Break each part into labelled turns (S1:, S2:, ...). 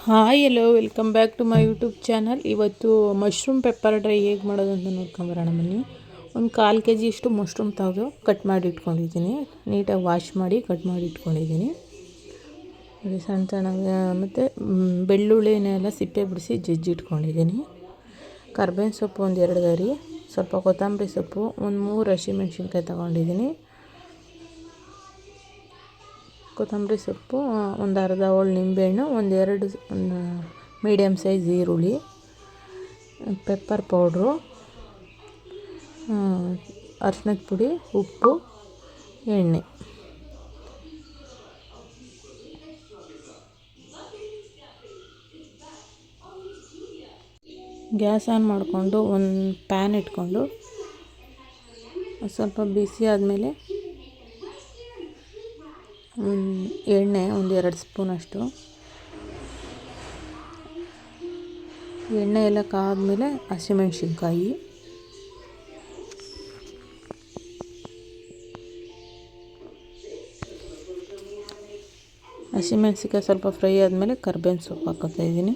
S1: Hi hello welcome back to my YouTube channel. ಇವತ್ತು mushroom pepper dry ಹೇಗೆ ಮಾಡೋದು ಅಂತ ನೋಡ್ಕೊಂಬರೋಣ ಬನ್ನಿ. ಒಂದು 1/4 kg ಇಷ್ಟು ಮಶ್ರೂಮ್ ತೆಗೆದು ಕಟ್ ಮಾಡಿ ಇಟ್ಕೊಂಡಿದ್ದೀನಿ. ನೀಟಾಗಿ ವಾಶ್ ಮಾಡಿ ಕಟ್ ಮಾಡಿ ಇಟ್ಕೊಂಡಿದ್ದೀನಿ. ಸಣ್ಣ ಸಣ್ಣಗೆ ಮತ್ತು ಬೆಳ್ಳುಳ್ಳಿನೆಲ್ಲ ಸಿಪ್ಪೆ ಬಿಡಿಸಿ ಜಜ್ಜಿಟ್ಕೊಂಡಿದ್ದೀನಿ. ಕರ್ಬೇವಿನ ಸೊಪ್ಪು ಒಂದು 2 ಗರಿ, ಸ್ವಲ್ಪ ಕೊತ್ತಂಬರಿ ಸೊಪ್ಪು, ಒಂದು 3 ಹಸಿಮೆಣ್ಸಿನ್ಕಾಯಿ ತೊಗೊಂಡಿದ್ದೀನಿ. ಕೊತ್ತಂಬರಿ ಸೊಪ್ಪು, ಒಂದು ಅರ್ಧ ಹೋಳು ನಿಂಬೆಹಣ್ಣು, ಒಂದು ಮೀಡಿಯಮ್ ಸೈಜ್ ಈರುಳ್ಳಿ, ಪೆಪ್ಪರ್ ಪೌಡ್ರು, ಅರಿಶಿಣದ ಪುಡಿ, ಉಪ್ಪು, ಎಣ್ಣೆ. ಗ್ಯಾಸ್ ಆನ್ ಮಾಡಿಕೊಂಡು ಒಂದು ಪ್ಯಾನ್ ಇಟ್ಕೊಂಡು ಸ್ವಲ್ಪ ಬಿಸಿ ಆದಮೇಲೆ ಎಣ್ಣೆ ಒಂದು 2 ಸ್ಪೂನಷ್ಟು. ಎಣ್ಣೆ ಎಲ್ಲ ಕಾದ್ಮೇಲೆ ಹಸಿಮೆಣ್ಸಿನ್ಕಾಯಿ, ಸ್ವಲ್ಪ ಫ್ರೈ ಆದಮೇಲೆ ಕರ್ಬೇವಿನ ಸೊಪ್ಪು ಹಾಕೋತಾ ಇದ್ದೀನಿ.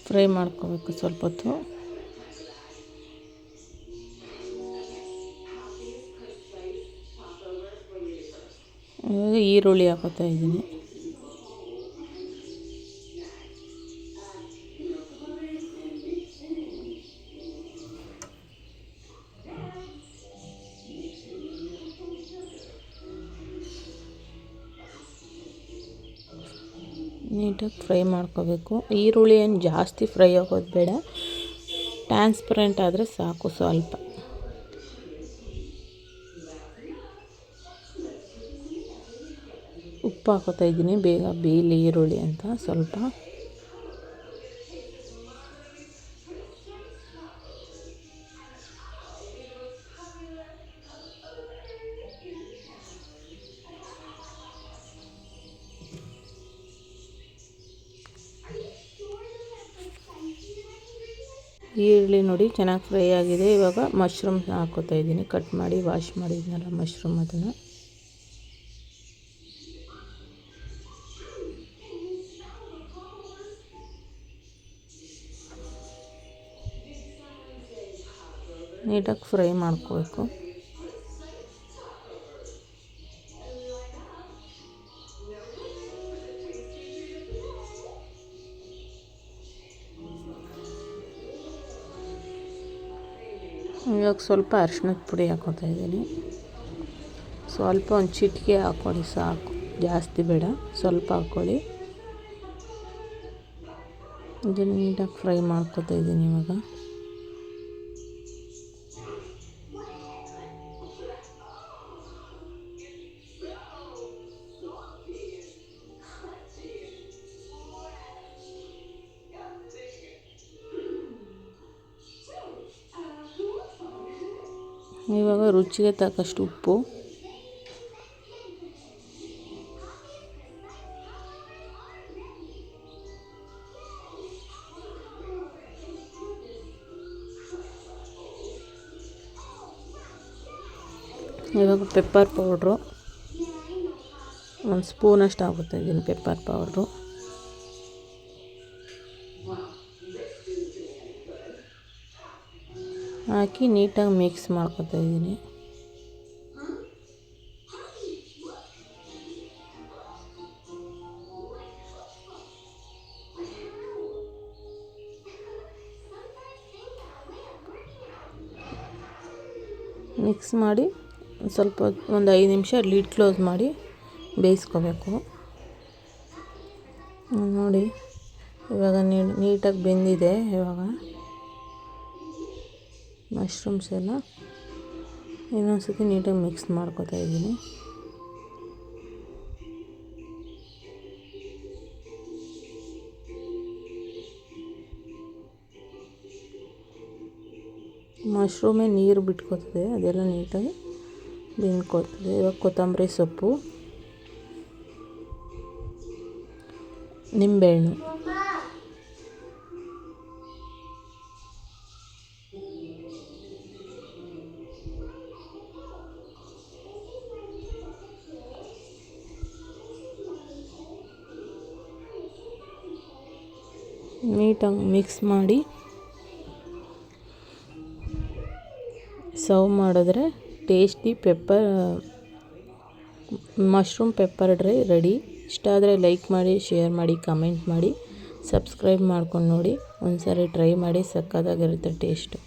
S1: ಫ್ರೈ ಮಾಡ್ಕೋಬೇಕು ಸ್ವಲ್ಪ ಹೊತ್ತು. ಇವಾಗ ಈರುಳ್ಳಿ ಹಾಕೋತಾ ಇದ್ದೀನಿ. ನೀಟಾಗಿ ಫ್ರೈ ಮಾಡ್ಕೋಬೇಕು. ಈರುಳ್ಳಿ ಏನು ಜಾಸ್ತಿ ಫ್ರೈ ಆಗೋದು ಬೇಡ, ಟ್ರಾನ್ಸ್ಪರೆಂಟ್ ಆದರೆ ಸಾಕು. ಸ್ವಲ್ಪ ಉಪ್ಪು ಹಾಕೋತಾ ಇದ್ದೀನಿ, ಬೇಗ ಬೇಯಲಿ ಈರುಳ್ಳಿ ಅಂತ. ಸ್ವಲ್ಪ ಈರುಳ್ಳಿ ನೋಡಿ ಚೆನ್ನಾಗಿ ಫ್ರೈ ಆಗಿದೆ. ಇವಾಗ ಮಶ್ರೂಮ್ ಹಾಕೋತಾ ಇದ್ದೀನಿ, ಕಟ್ ಮಾಡಿ ವಾಶ್ ಮಾಡಿದ್ನಲ್ಲ ಮಶ್ರೂಮ್, ಅದನ್ನು. ನೀಟಾಗಿ ಫ್ರೈ ಮಾಡ್ಕೋಬೇಕು. ಇವಾಗ ಸ್ವಲ್ಪ ಅರಿಶಿಣದ ಪುಡಿ ಹಾಕೋತಾ ಇದ್ದೀನಿ. ಸ್ವಲ್ಪ ಒಂದು ಚಿಟಿಕೆ ಹಾಕ್ಕೊಳ್ಳಿ ಸಾಕು, ಜಾಸ್ತಿ ಬೇಡ, ಸ್ವಲ್ಪ ಹಾಕ್ಕೊಳ್ಳಿ. ಇದನ್ನು ನೀಟಾಗಿ ಫ್ರೈ ಮಾಡ್ಕೋತಾ ಇದ್ದೀನಿ ಇವಾಗ. ಇವಾಗ ರುಚಿಗೆ ತಕ್ಕಷ್ಟು ಉಪ್ಪು, ಇವಾಗ ಪೆಪ್ಪರ್ ಪೌಡ್ರು ಒಂದು ಸ್ಪೂನಷ್ಟು ಹಾಕೋತಾ ಇದ್ದೀನಿ. ಪೆಪ್ಪರ್ ಪೌಡ್ರು ಹಾಕಿ ನೀಟಾಗಿ ಮಿಕ್ಸ್ ಮಾಡ್ಕೊತಾ ಇದ್ದೀನಿ. ಮಿಕ್ಸ್ ಮಾಡಿ ಸ್ವಲ್ಪ ಒಂದು 5 ನಿಮಿಷ ಲಿಡ್ ಕ್ಲೋಸ್ ಮಾಡಿ ಬೇಯಿಸ್ಕೋಬೇಕು. ನೋಡಿ ಇವಾಗ ನೀಟಾಗಿ ಬೆಂದಿದೆ. ಇವಾಗ ಮಶ್ರೂಮ್ಸ್ ಎಲ್ಲ ಇನ್ನೊಂದು ಸರ್ತಿ ನೀಟಾಗಿ ಮಿಕ್ಸ್ ಮಾಡ್ಕೊತಾ ಇದ್ದೀನಿ. ಮಶ್ರೂಮೇ ನೀರು ಬಿಟ್ಕೋತದೆ, ಅದೆಲ್ಲ ನೀಟಾಗಿ ಬೆಂದ್ಕೋತದೆ. ಇವಾಗ ಕೊತ್ತಂಬರಿ ಸೊಪ್ಪು, ನಿಂಬೆಹಣ್ಣು, ನೀಟಾಗಿ ಮಿಕ್ಸ್ ಮಾಡಿ ಸರ್ವ್ ಮಾಡಿದ್ರೆ tasty mushroom pepper dry ready. ಇಷ್ಟ ಆದರೆ ಲೈಕ್ ಮಾಡಿ, ಶೇರ್ ಮಾಡಿ, ಕಮೆಂಟ್ ಮಾಡಿ, ಸಬ್ಸ್ಕ್ರೈಬ್ ಮಾಡ್ಕೊಂಡು ನೋಡಿ. ಒಂದ್ಸರಿ ಟ್ರೈ ಮಾಡಿ, ಸಕ್ಕತ್ತಾಗಿರುತ್ತೆ ಟೇಸ್ಟು.